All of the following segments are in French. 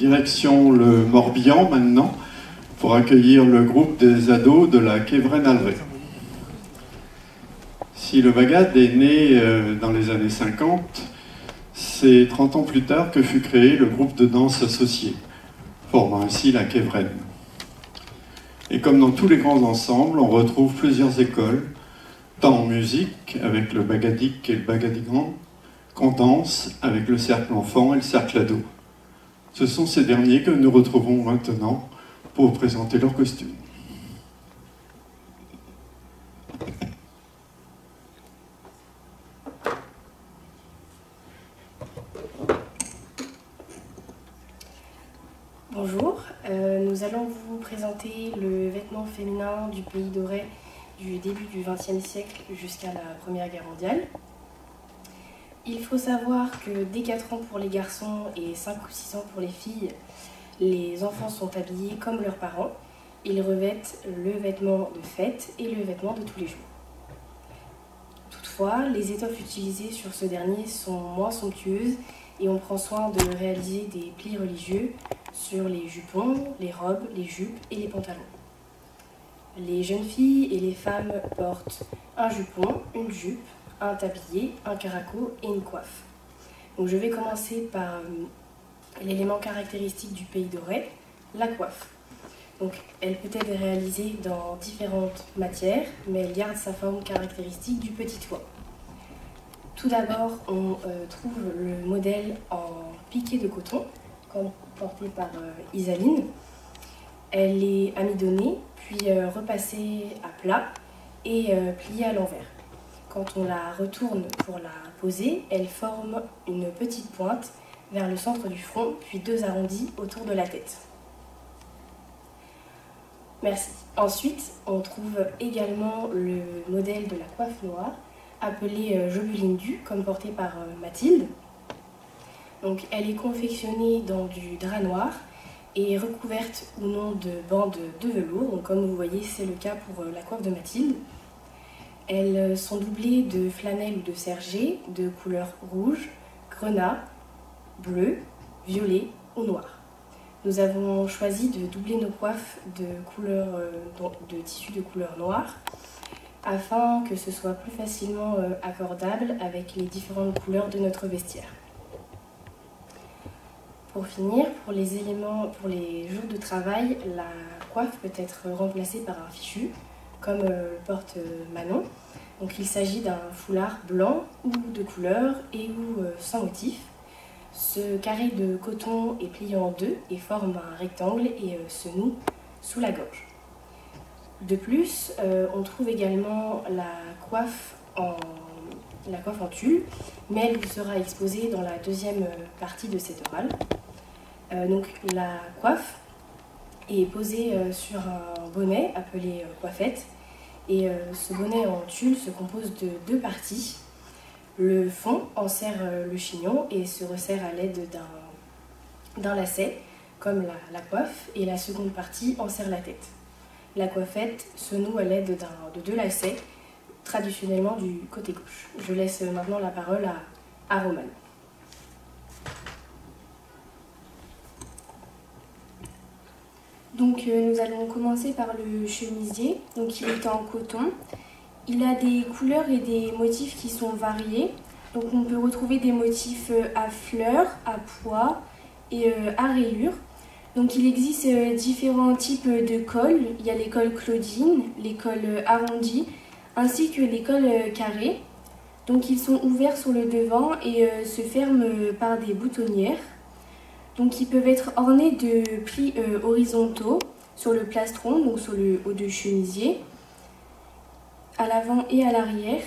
direction le Morbihan maintenant, pour accueillir le groupe des ados de la Quévren Alvray. Si le Bagad est né dans les années 50, c'est 30 ans plus tard que fut créé le groupe de danse associé, formant ainsi la Quévren. Et comme dans tous les grands ensembles, on retrouve plusieurs écoles, tant en musique avec le Bagadik et le Bagadigan, qu'en danse avec le cercle enfant et le cercle ado. Ce sont ces derniers que nous retrouvons maintenant pour présenter leurs costumes. Bonjour, nous allons vous présenter le vêtement féminin du pays doré du début du XXe siècle jusqu'à la Première Guerre mondiale. Il faut savoir que dès 4 ans pour les garçons et 5 ou 6 ans pour les filles, les enfants sont habillés comme leurs parents. Ils revêtent le vêtement de fête et le vêtement de tous les jours. Toutefois, les étoffes utilisées sur ce dernier sont moins somptueuses et on prend soin de réaliser des plis religieux sur les jupons, les robes, les jupes et les pantalons. Les jeunes filles et les femmes portent un jupon, une jupe, un tablier, un caraco et une coiffe. Donc je vais commencer par l'élément caractéristique du pays doré, la coiffe. Donc elle peut être réalisée dans différentes matières, mais elle garde sa forme caractéristique du petit toit. Tout d'abord, on trouve le modèle en piqué de coton, comme porté par Isaline. Elle est amidonnée, puis repassée à plat et pliée à l'envers. Quand on la retourne pour la poser, elle forme une petite pointe vers le centre du front, puis 2 arrondis autour de la tête. Merci. Ensuite, on trouve également le modèle de la coiffe noire, appelée jobeline due, comme portée par Mathilde. Donc, elle est confectionnée dans du drap noir et recouverte ou non de bandes de velours. Donc, comme vous voyez, c'est le cas pour la coiffe de Mathilde. Elles sont doublées de flanelle ou de sergé de couleur rouge, grenat, bleu, violet ou noir. Nous avons choisi de doubler nos coiffes de tissu de couleur noire afin que ce soit plus facilement accordable avec les différentes couleurs de notre vestiaire. Pour finir, pour les jours de travail, la coiffe peut être remplacée par un fichu, comme porte Manon. Donc il s'agit d'un foulard blanc ou de couleur et ou sans motif. Ce carré de coton est plié en 2 et forme un rectangle et se noue sous la gorge. De plus, on trouve également la coiffe en tulle, mais elle vous sera exposée dans la deuxième partie de cette orale. Donc la coiffe est posée sur un bonnet appelé coiffette, et ce bonnet en tulle se compose de 2 parties. Le fond enserre le chignon et se resserre à l'aide d'un lacet, comme la coiffe, et la seconde partie enserre la tête. La coiffette se noue à l'aide de 2 lacets, traditionnellement du côté gauche. Je laisse maintenant la parole à Romane. Donc nous allons commencer par le chemisier. Donc il est en coton. Il a des couleurs et des motifs qui sont variés. Donc on peut retrouver des motifs à fleurs, à pois et à rayures. Donc il existe différents types de cols. Il y a les cols Claudine, les cols arrondis, ainsi que les cols carrés. Donc ils sont ouverts sur le devant et se ferment par des boutonnières. Donc ils peuvent être ornés de plis horizontaux sur le plastron, donc sur le haut de chemisier, à l'avant et à l'arrière.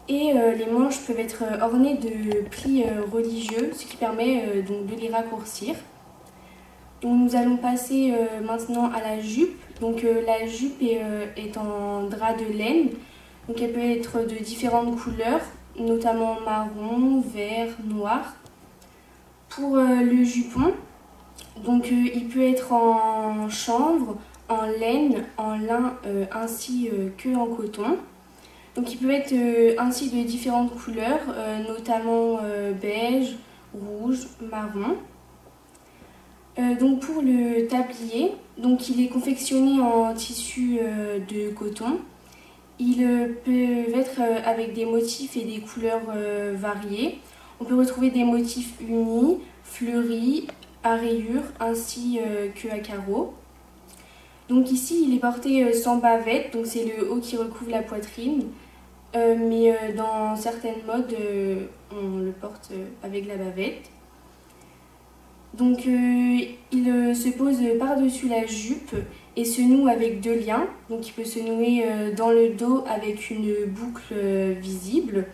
Et les manches peuvent être ornées de plis religieux, ce qui permet donc de les raccourcir. Donc nous allons passer maintenant à la jupe. Donc la jupe est en drap de laine. Donc elle peut être de différentes couleurs, notamment marron, vert, noir. Pour le jupon, donc il peut être en chanvre, en laine, en lin ainsi qu'en coton. Donc il peut être ainsi de différentes couleurs, notamment beige, rouge, marron. Donc pour le tablier, donc il est confectionné en tissu de coton. Il peut être avec des motifs et des couleurs variées. On peut retrouver des motifs unis, fleuris, à rayures ainsi qu'à carreaux. Donc ici il est porté sans bavette, donc c'est le haut qui recouvre la poitrine. Mais dans certaines modes, on le porte avec la bavette. Donc il se pose par-dessus la jupe et se noue avec 2 liens. Donc il peut se nouer dans le dos avec une boucle visible,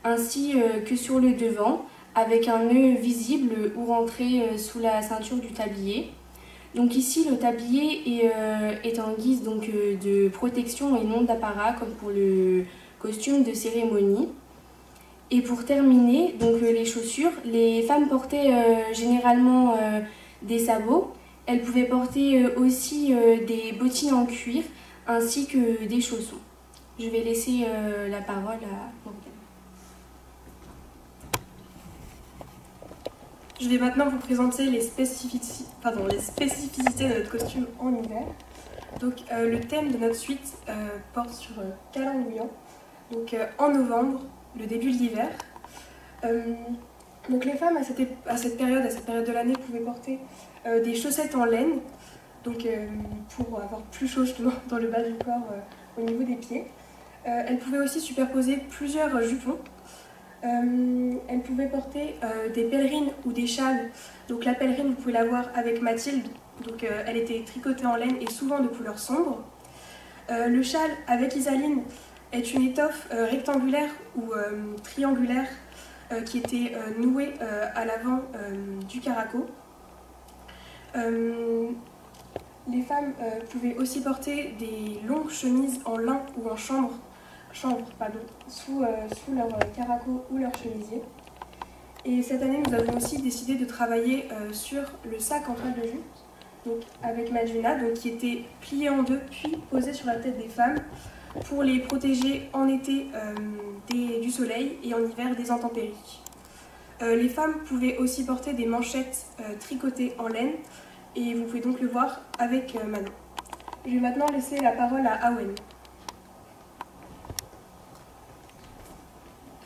ainsi que sur le devant avec un nœud visible ou rentré sous la ceinture du tablier. Donc ici le tablier est en guise donc, de protection et non d'apparat comme pour le costume de cérémonie. Et pour terminer, donc les chaussures, les femmes portaient généralement des sabots. Elles pouvaient porter aussi des bottines en cuir ainsi que des chaussons. Je vais laisser la parole à Morgane. Je vais maintenant vous présenter les spécificités de notre costume en hiver. Donc le thème de notre suite porte sur Calandrian. Donc en novembre, le début de l'hiver. Donc les femmes à cette période de l'année pouvaient porter des chaussettes en laine, donc pour avoir plus chaud justement dans le bas du corps au niveau des pieds. Elles pouvaient aussi superposer plusieurs jupons. Elles pouvaient porter des pèlerines ou des châles. Donc la pèlerine, vous pouvez la voir avec Mathilde, donc elle était tricotée en laine et souvent de couleur sombre. Le châle avec Isaline est une étoffe rectangulaire ou triangulaire qui était nouée à l'avant du caraco. Les femmes pouvaient aussi porter des longues chemises en lin ou en chanvre sous leur caraco ou leur chemisier. Et cette année, nous avons aussi décidé de travailler sur le sac en toile de jute, donc avec Madjuna, donc qui était plié en 2 puis posé sur la tête des femmes pour les protéger en été du soleil et en hiver des intempéries. Les femmes pouvaient aussi porter des manchettes tricotées en laine et vous pouvez donc le voir avec Manon. Je vais maintenant laisser la parole à Awen.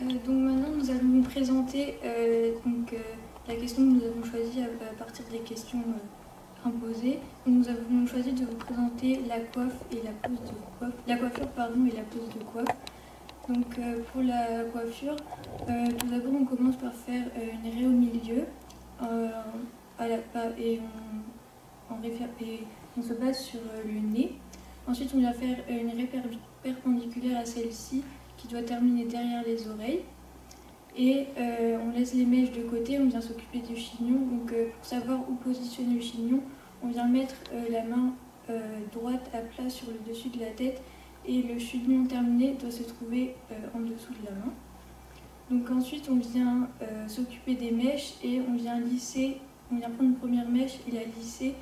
Donc maintenant nous allons vous présenter la question que nous avons choisie à partir des questions imposées. Donc, nous avons choisi de vous présenter la coiffe et la pose de coiffe, la coiffure pardon et la pose de coiffe. Donc pour la coiffure, tout d'abord on commence par faire une raie au milieu et on se base sur le nez. Ensuite on vient faire une raie perpendiculaire à celle-ci qui doit terminer derrière les oreilles. Et on laisse les mèches de côté, on vient s'occuper du chignon. Donc pour savoir où positionner le chignon, on vient mettre la main droite à plat sur le dessus de la tête et le chignon terminé doit se trouver en dessous de la main. Donc ensuite on vient s'occuper des mèches et on vient lisser, on vient prendre une première mèche et la lisser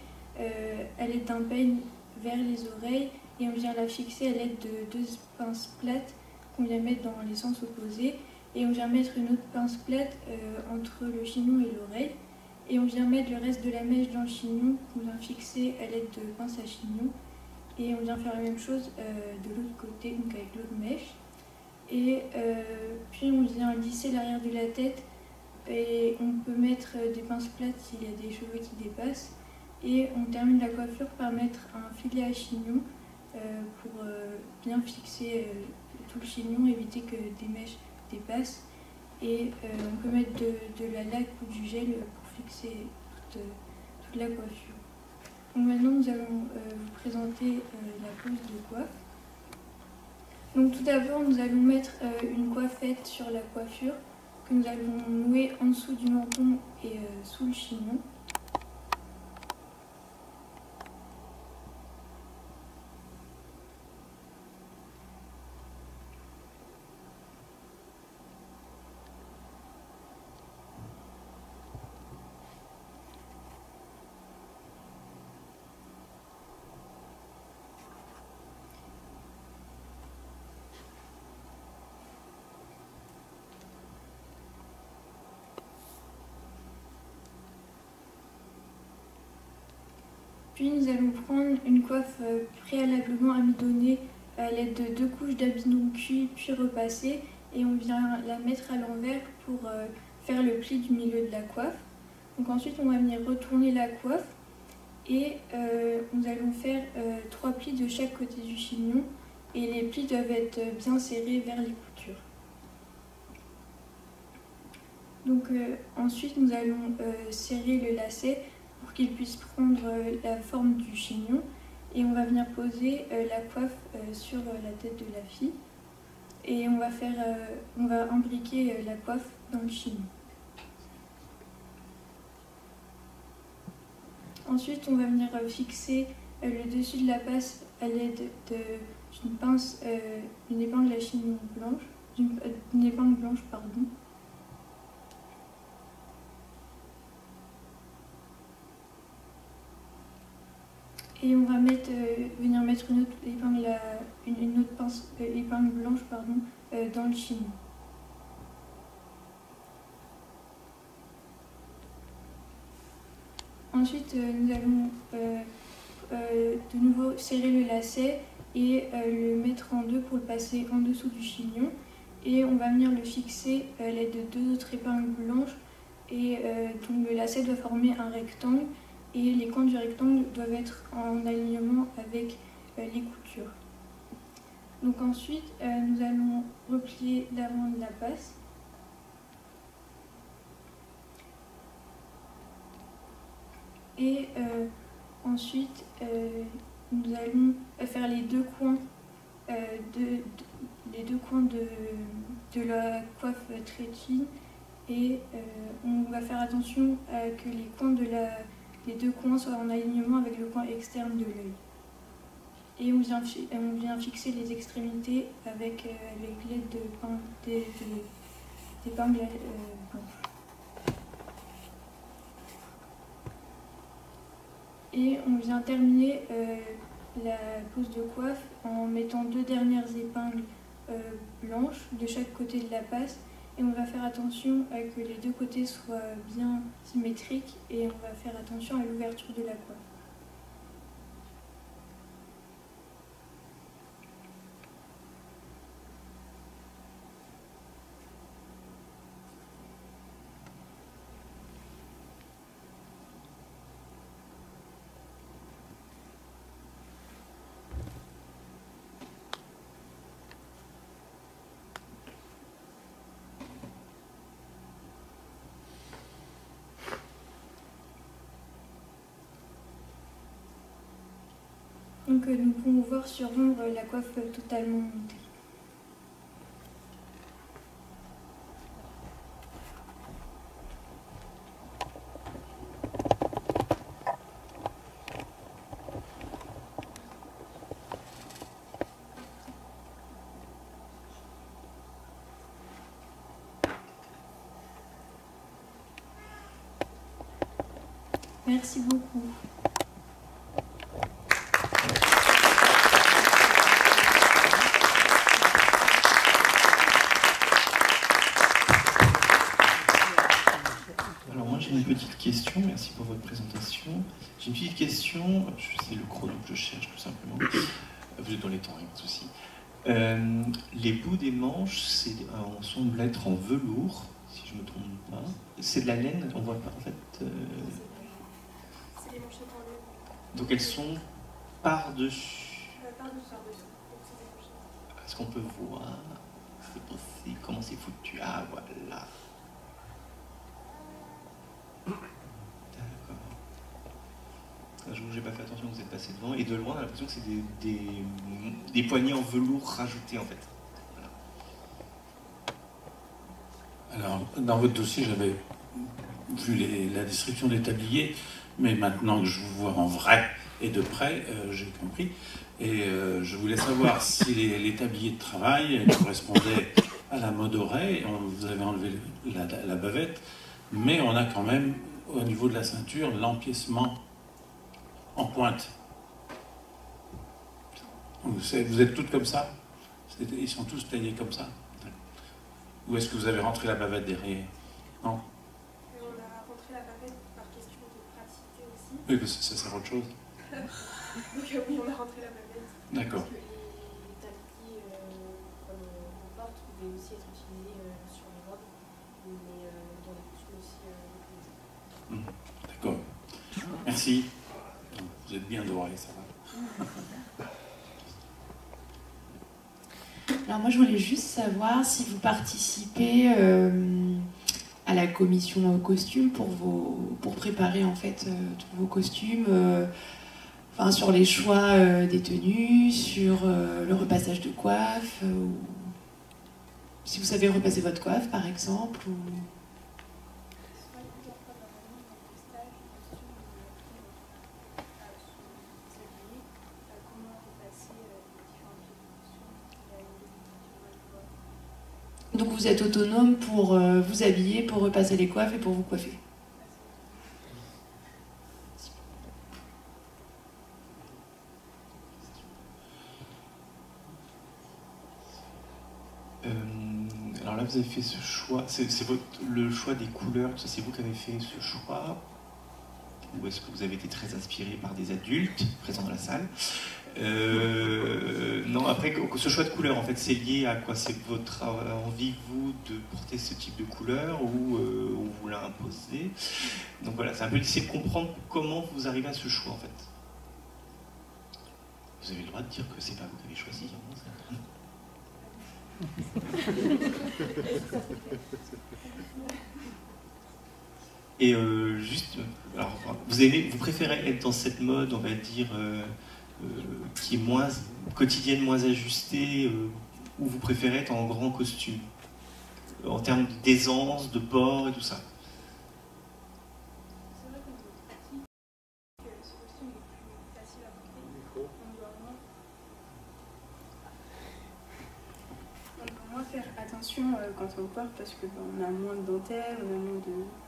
à l'aide d'un peigne vers les oreilles et on vient la fixer à l'aide de 2 pinces plates qu'on vient mettre dans les sens opposés et on vient mettre une autre pince plate entre le chignon et l'oreille et on vient mettre le reste de la mèche dans le chignon qu'on vient fixer à l'aide de pince à chignon et on vient faire la même chose de l'autre côté, donc avec l'autre mèche et puis on vient lisser l'arrière de la tête et on peut mettre des pinces plates s'il y a des cheveux qui dépassent et on termine la coiffure par mettre un filet à chignon pour bien fixer tout le chignon, éviter que des mèches dépassent et on peut mettre de la laque ou du gel pour fixer toute la coiffure. Donc maintenant nous allons vous présenter la pose de coiffe. Donc tout d'abord nous allons mettre une coiffette sur la coiffure que nous allons nouer en dessous du menton et sous le chignon. Puis nous allons prendre une coiffe préalablement amidonnée à l'aide de 2 couches d'amidon cuit puis repassé, et on vient la mettre à l'envers pour faire le pli du milieu de la coiffe. Donc ensuite on va venir retourner la coiffe et nous allons faire 3 plis de chaque côté du chignon, et les plis doivent être bien serrés vers les coutures. Donc ensuite nous allons serrer le lacet pour qu'il puisse prendre la forme du chignon, et on va venir poser la coiffe sur la tête de la fille, et on va imbriquer la coiffe dans le chignon. Ensuite on va venir fixer le dessus de la passe à l'aide d'une pince, d'une épingle à chignon blanche, d'une épingle blanche, pardon. Et on va venir mettre une autre épingle, une autre pince, épingle blanche, pardon, dans le chignon. Ensuite, nous allons de nouveau serrer le lacet et le mettre en deux pour le passer en dessous du chignon. Et on va venir le fixer à l'aide de 2 autres épingles blanches. Et donc le lacet doit former un rectangle, et les coins du rectangle doivent être en alignement avec les coutures. Donc ensuite, nous allons replier l'avant de la passe. Et ensuite, nous allons faire les deux coins de la coiffe très fine, et on va faire attention à que les deux coins soient en alignement avec le coin externe de l'œil. Et on vient fixer les extrémités avec l'aide d'épingles blanches. Et on vient terminer la pose de coiffe en mettant 2 dernières épingles blanches de chaque côté de la passe, et on va faire attention à que les 2 côtés soient bien symétriques, et on va faire attention à l'ouverture de la coiffe. Donc nous pouvons voir sur l'ombre la coiffe totalement montée. Merci beaucoup. J'ai une petite question, merci pour votre présentation. J'ai une petite question, c'est le chrono que je cherche tout simplement. Vous êtes dans les temps, il n'y a pas de souci. Les bouts des manches semble être en velours, si je ne me trompe pas. C'est de la laine, on voit pas en fait. C'est les manchettes en laine. Donc elles sont par-dessus. Par-dessous. Est-ce qu'on peut voir? C'est possible, comment c'est foutu? Ah voilà. J'avoue, j'ai pas fait attention, vous êtes passé devant, et de loin, on a l'impression que c'est des poignées en velours rajoutés en fait. Voilà. Alors, dans votre dossier, j'avais vu la description des tabliers, mais maintenant que je vous vois en vrai et de près, j'ai compris. Et je voulais savoir si les tabliers de travail correspondaient à la mode oreille. Vous avez enlevé la bavette, mais on a quand même, au niveau de la ceinture, l'empiècement en pointe. Vous êtes toutes comme ça? Ils sont tous taillés comme ça? Ou est-ce que vous avez rentré la bavette derrière? Non? On a rentré la bavette par question de praticité aussi. Oui, parce que ça sert à autre chose. Donc oui, on a rentré la bavette. D'accord. Parce que les tabliers comme on porte pouvaient aussi être utilisés sur les robes, mais dans les costumes aussi. D'accord. Merci. Vous êtes bien doré, ça va. Alors moi je voulais juste savoir si vous participez à la commission costume pour préparer en fait tous vos costumes, enfin, sur les choix des tenues, sur le repassage de coiffe, ou si vous savez repasser votre coiffe par exemple. Ou... Donc vous êtes autonome pour vous habiller, pour repasser les coiffes et pour vous coiffer. Alors là, vous avez fait ce choix, le choix des couleurs, c'est vous qui avez fait ce choix, ou est-ce que vous avez été très inspiré par des adultes présents dans la salle? Non, après, ce choix de couleur, en fait, c'est lié à quoi? C'est votre envie, vous, de porter ce type de couleur, ou on vous l'a imposé? Donc voilà, c'est un peu d'essayer de comprendre comment vous arrivez à ce choix, en fait. Vous avez le droit de dire que c'est pas vous qui avez choisi, hein, ça. Et juste, alors, vous préférez être dans cette mode, on va dire, qui est moins quotidienne, moins ajustée, ou vous préférez être en grand costume, en termes d'aisance, de port et tout ça? C'est vrai qu'on est pratique, que ce costume est plus facile à porter. On doit moins faire attention quand on porte parce qu'on a moins de dentelle,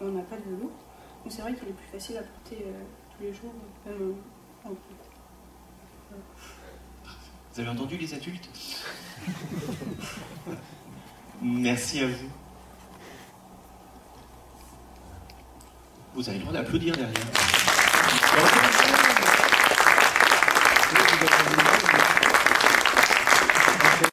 on n'a pas de velours. Donc c'est vrai qu'il est plus facile à porter tous les jours, même en groupe. Vous avez entendu les adultes? Merci à vous. Vous avez le droit d'applaudir derrière.